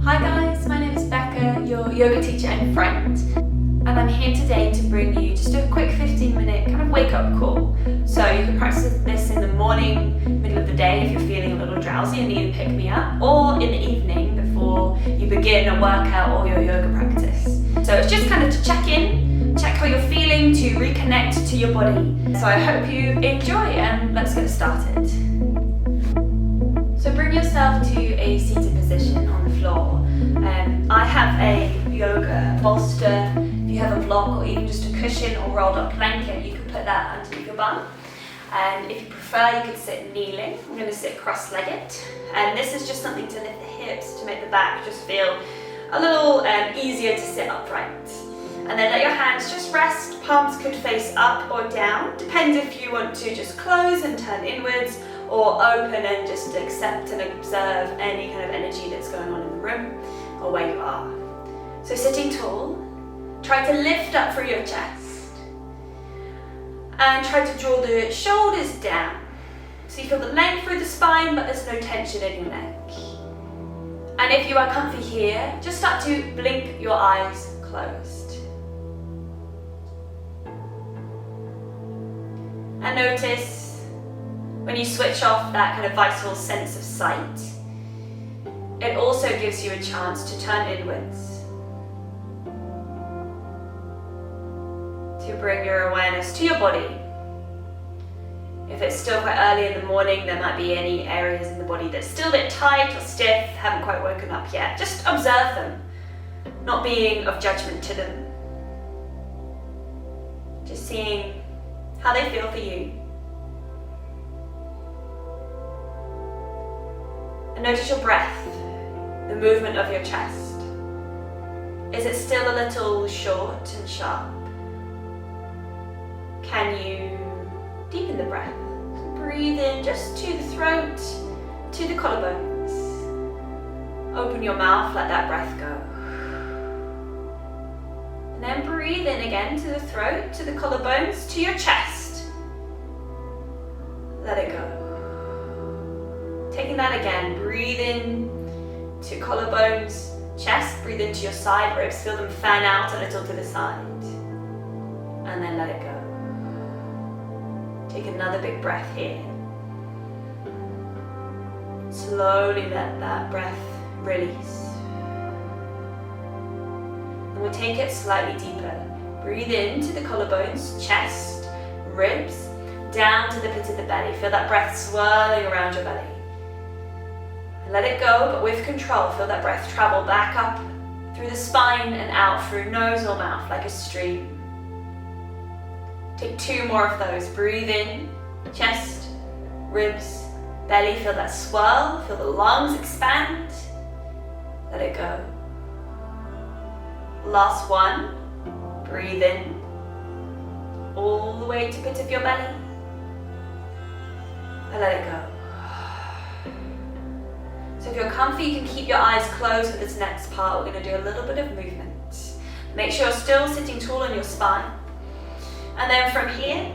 Hi guys, my name is Becca, your yoga teacher and friend, and I'm here today to bring you just a quick 15-minute kind of wake-up call. So you can practice this in the morning, middle of the day if you're feeling a little drowsy and need to pick me up, or in the evening before you begin a workout or your yoga practice. So it's just kind of to check in, check how you're feeling, to reconnect to your body. So I hope you enjoy, and let's get started. So bring yourself to a seated position on the floor. I have a yoga bolster. If you have a block or even just a cushion or rolled up blanket, you can put that underneath your bum. And if you prefer, you could sit kneeling. I'm going to sit cross-legged. And this is just something to lift the hips, to make the back just feel a little easier to sit upright. And then let your hands just rest. Palms could face up or down. Depends if you want to just close and turn inwards, or open and just accept and observe any kind of energy that's going on in the room or where you are. So sitting tall, try to lift up through your chest and try to draw the shoulders down. So you feel the length through the spine, but there's no tension in your neck. And if you are comfy here, just start to blink your eyes closed. And notice when you switch off that kind of vital sense of sight, it also gives you a chance to turn inwards, to bring your awareness to your body. If it's still quite early in the morning, there might be any areas in the body that's still a bit tight or stiff, haven't quite woken up yet. Just observe them, not being of judgment to them. Just seeing how they feel for you. And notice your breath, the movement of your chest. Is it still a little short and sharp? Can you deepen the breath? Breathe in just to the throat, to the collarbones. Open your mouth, let that breath go. And then breathe in again to the throat, to the collarbones, to your chest. Let it go. Taking that again, breathe in to collarbones, chest, breathe into your side ribs, feel them fan out a little to the side. And then let it go. Take another big breath here. Slowly let that breath release. And we'll take it slightly deeper. Breathe into the collarbones, chest, ribs, down to the pit of the belly. Feel that breath swirling around your belly. Let it go, but with control. Feel that breath travel back up through the spine and out through nose or mouth like a stream. Take 2 more of those. Breathe in, chest, ribs, belly. Feel that swirl. Feel the lungs expand. Let it go. Last one. Breathe in, all the way to the pit of your belly. And let it go. So if you're comfy, you can keep your eyes closed for this next part. We're going to do a little bit of movement. Make sure you're still sitting tall on your spine. And then from here,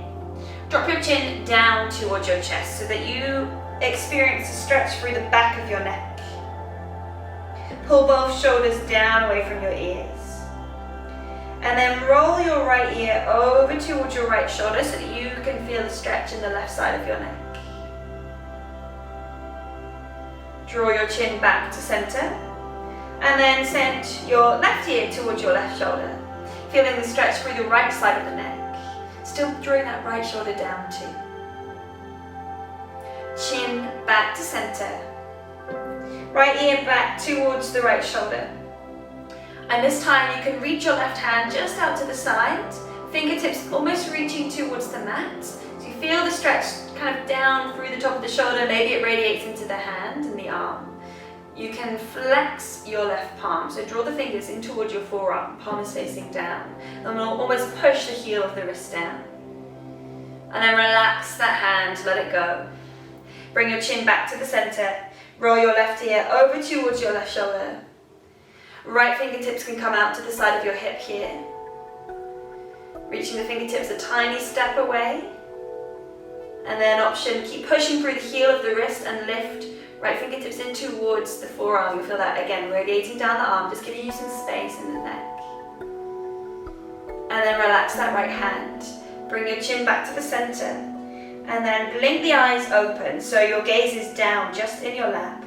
drop your chin down towards your chest so that you experience a stretch through the back of your neck. Pull both shoulders down away from your ears. And then roll your right ear over towards your right shoulder so that you can feel the stretch in the left side of your neck. Draw your chin back to center, and then send your left ear towards your left shoulder, feeling the stretch through the right side of the neck. Still drawing that right shoulder down too. Chin back to center. Right ear back towards the right shoulder. And this time you can reach your left hand just out to the side, fingertips almost reaching towards the mat. So you feel the stretch kind of down through the top of the shoulder, maybe it radiates into the hand and the arm. You can flex your left palm, so draw the fingers in towards your forearm, palm is facing down. And we'll almost push the heel of the wrist down. And then relax that hand, let it go. Bring your chin back to the center, roll your left ear over towards your left shoulder. Right fingertips can come out to the side of your hip here. Reaching the fingertips a tiny step away. And then option, keep pushing through the heel of the wrist and lift Right fingertips in towards the forearm. You'll feel that again, radiating down the arm, just giving you some space in the neck. And then relax that right hand. Bring your chin back to the center. And then blink the eyes open so your gaze is down, just in your lap.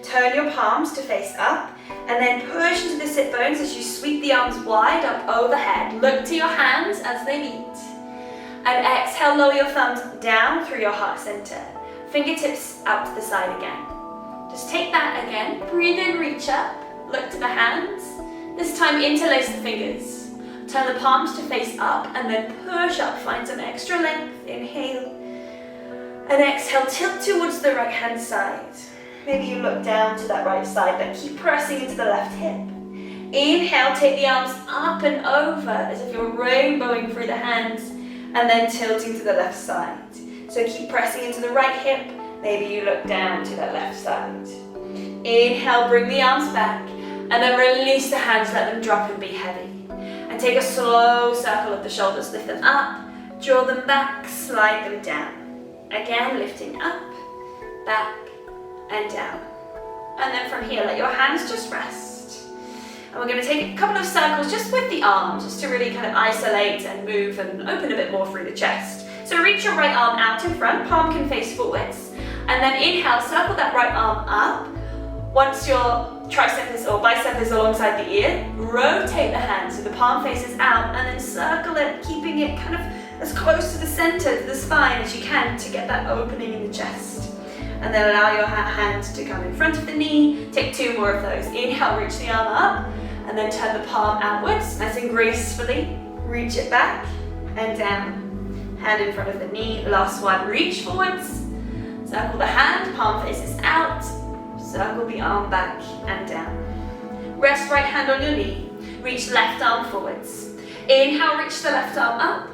Turn your palms to face up. And then push into the sit bones as you sweep the arms wide up overhead. Look to your hands as they meet. And exhale, lower your thumbs down through your heart center. Fingertips out to the side again. Just take that again. Breathe in, reach up. Look to the hands. This time interlace the fingers. Turn the palms to face up and then push up. Find some extra length. Inhale. And exhale, tilt towards the right hand side. Maybe you look down to that right side, but keep pressing into the left hip. Inhale, take the arms up and over as if you're rainbowing through the hands and then tilting to the left side. So keep pressing into the right hip. Maybe you look down to that left side. Inhale, bring the arms back and then release the hands, let them drop and be heavy. And take a slow circle of the shoulders, lift them up, draw them back, slide them down. Again, lifting up, back, and down. And then from here, let your hands just rest. And we're going to take a couple of circles just with the arms, just to really kind of isolate and move and open a bit more through the chest. So reach your right arm out in front, palm can face forwards. And then inhale, circle that right arm up. Once your tricep is, or bicep is alongside the ear, rotate the hand so the palm faces out and then circle it, keeping it kind of as close to the center, to the spine as you can to get that opening in the chest. And then allow your hand to come in front of the knee. Take 2 more of those. Inhale, reach the arm up, and then turn the palm outwards, nice and gracefully. Reach it back and down. Hand in front of the knee. Last one, reach forwards. Circle the hand, palm faces out. Circle the arm back and down. Rest right hand on your knee. Reach left arm forwards. Inhale, reach the left arm up.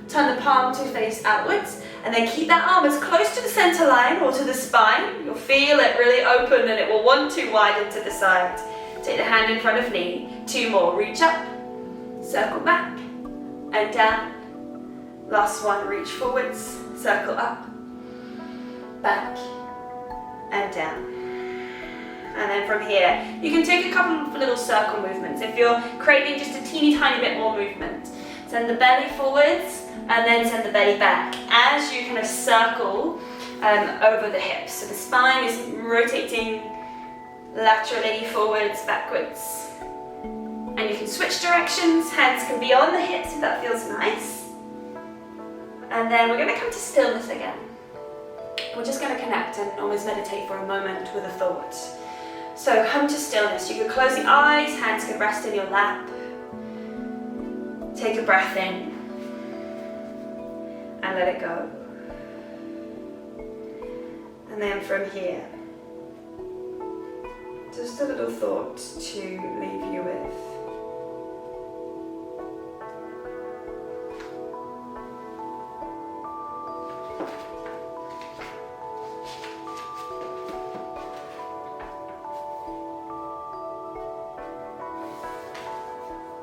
Turn the palm to face outwards. And then keep that arm as close to the center line or to the spine. You'll feel it really open and it will want to widen to the side. Take the hand in front of knee. 2 more. Reach up, circle back, and down. Last one. Reach forwards, circle up, back, and down. And then from here, you can take a couple of little circle movements. If you're craving just a teeny tiny bit more movement, send the belly forwards, and then send the belly back as you kind of circle over the hips. So the spine is rotating laterally, forwards, backwards. And you can switch directions. Hands can be on the hips if that feels nice. And then we're going to come to stillness again. We're just going to connect and almost meditate for a moment with a thought. So come to stillness. You can close the eyes, hands can rest in your lap. Take a breath in. And let it go. And then from here, just a little thought to leave you with.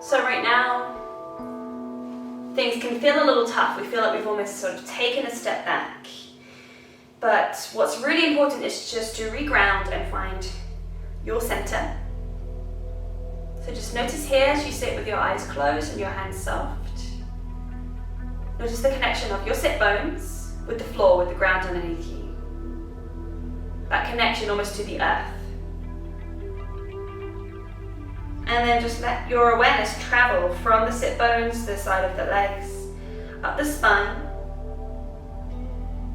So right now, things can feel a little tough. We feel like we've almost sort of taken a step back. But what's really important is just to reground and find your center. So just notice here as you sit with your eyes closed and your hands soft. Notice the connection of your sit bones with the floor, with the ground underneath you. That connection almost to the earth. And then just let your awareness travel from the sit bones to the side of the legs, up the spine,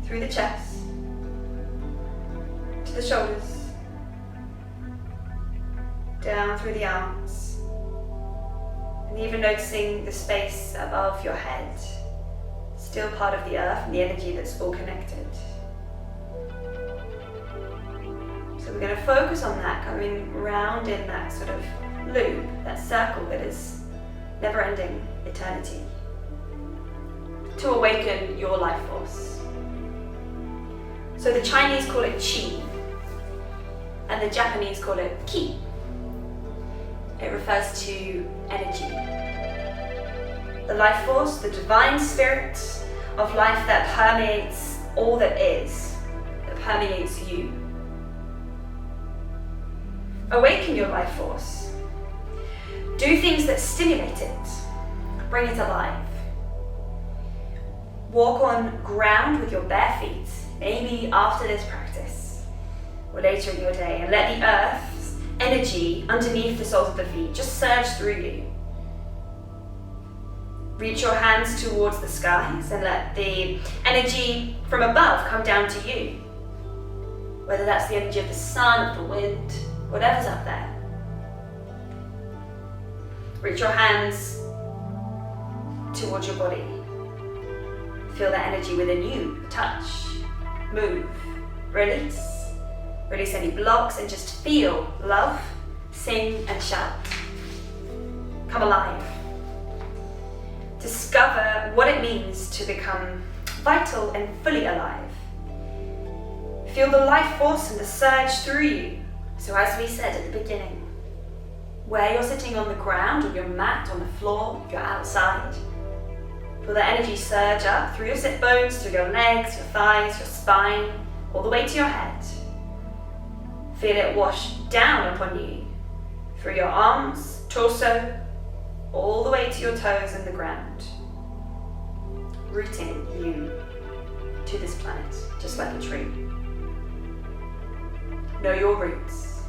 through the chest, to the shoulders, down through the arms, and even noticing the space above your head, still part of the earth and the energy that's all connected. So we're going to focus on that, coming round in that sort of loop, that circle that is never-ending eternity, to awaken your life force. So the Chinese call it qi, and the Japanese call it ki. It refers to energy. The life force, the divine spirit of life that permeates all that is, that permeates you. Awaken your life force. Do things that stimulate it. Bring it alive. Walk on ground with your bare feet, maybe after this practice or later in your day, and let the earth's energy underneath the soles of the feet just surge through you. Reach your hands towards the skies and let the energy from above come down to you. Whether that's the energy of the sun, of the wind, whatever's up there. Reach your hands towards your body. Feel that energy within you. Touch, move, release. Release any blocks and just feel love, sing and shout. Come alive. Discover what it means to become vital and fully alive. Feel the life force and the surge through you. So as we said at the beginning, where you're sitting on the ground, on your mat, on the floor, you're outside. Feel the energy surge up through your sit bones, through your legs, your thighs, your spine, all the way to your head. Feel it wash down upon you, through your arms, torso, all the way to your toes and the ground. Rooting you to this planet, just like a tree. Know your roots.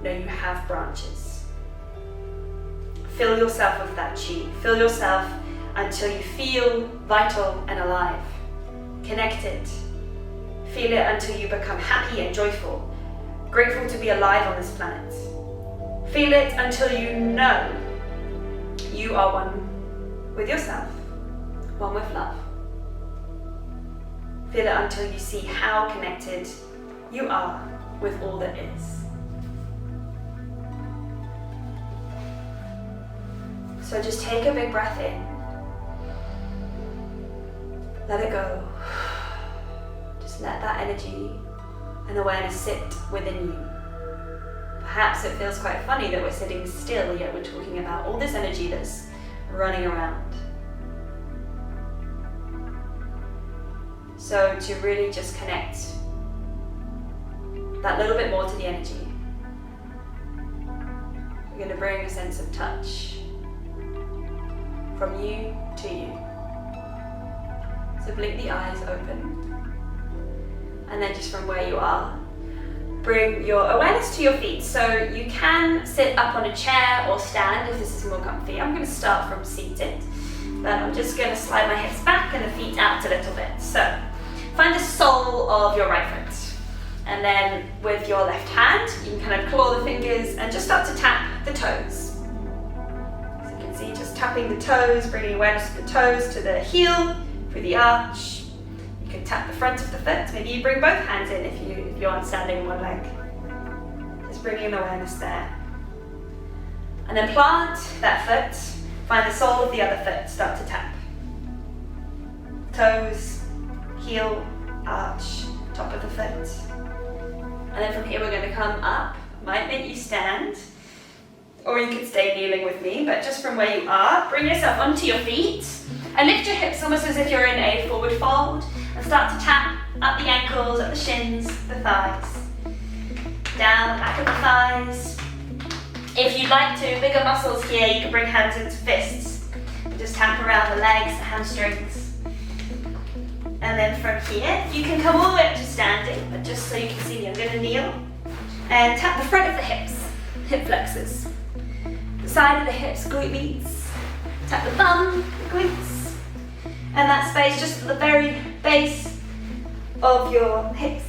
Know you have branches. Fill yourself with that chi. Fill yourself until you feel vital and alive, connected. Feel it until you become happy and joyful, grateful to be alive on this planet. Feel it until you know you are one with yourself, one with love. Feel it until you see how connected you are with all that is. So just take a big breath in. Let it go. Just let that energy and awareness sit within you. Perhaps it feels quite funny that we're sitting still, yet we're talking about all this energy that's running around. So to really just connect that little bit more to the energy, we're going to bring a sense of touch from you to you. So blink the eyes open, and then just from where you are, bring your awareness to your feet. So you can sit up on a chair or stand if this is more comfy. I'm going to start from seated, but I'm just going to slide my hips back and the feet out a little bit. So find the sole of your right foot, and then with your left hand you can kind of claw the fingers and just start to tap the toes. So you can see just tapping the toes, bringing awareness to the toes, to the heel, through the arch. You can tap the front of the foot. Maybe you bring both hands in if you aren't standing on one leg. Just bringing an awareness there. And then plant that foot. Find the sole of the other foot. Start to tap. Toes, heel, arch, top of the foot. And then from here we're going to come up. Might make you stand, or you could stay kneeling with me, but just from where you are, bring yourself onto your feet and lift your hips almost as if you're in a forward fold, and start to tap up the ankles, up the shins, the thighs, down the back of the thighs. If you'd like to, bigger muscles here, you can bring hands into fists and just tap around the legs, the hamstrings. And then from here, you can come all the way up to standing, but just so you can see me, I'm going to kneel and tap the front of the hips, hip flexors. The side of the hips, glute meats. Tap the bum, the glutes. And that space just at the very base of your hips.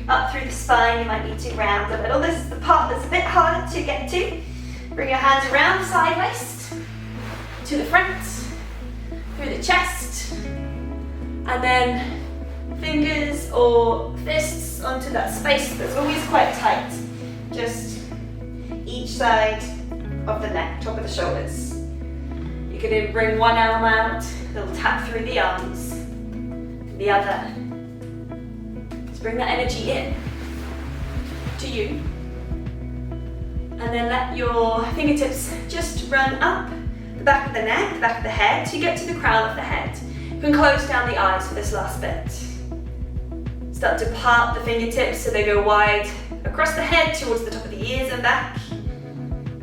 Up through the spine, you might need to round a little. This is the part that's a bit harder to get to. Bring your hands around the side waist, to the front, through the chest, and then fingers or fists onto that space that's always quite tight. Just each side of the neck, top of the shoulders. You can then bring one arm out, a little tap through the arms, the other. Just bring that energy in to you. And then let your fingertips just run up the back of the neck, the back of the head, till you get to the crown of the head. You can close down the eyes for this last bit. Start to part the fingertips so they go wide across the head towards the top of the ears and back.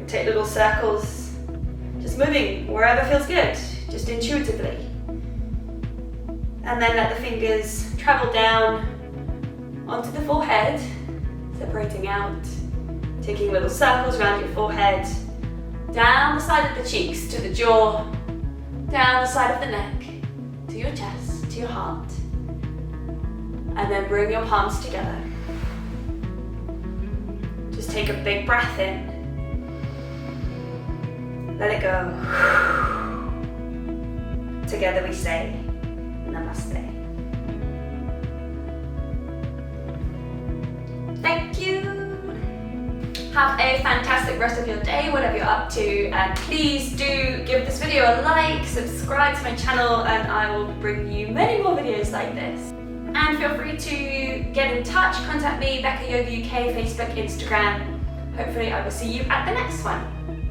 Take little circles, just moving wherever feels good, just intuitively. And then let the fingers travel down onto the forehead, separating out, taking little circles around your forehead, down the side of the cheeks to the jaw, down the side of the neck, to your chest, to your heart. And then bring your palms together. Just take a big breath in. Let it go. Together we say, Namaste. Thank you. Have a fantastic rest of your day, whatever you're up to, and please do give this video a like, subscribe to my channel, and I will bring you many more videos like this. And feel free to get in touch, contact me, Becca Yoga UK, Facebook, Instagram. Hopefully I will see you at the next one.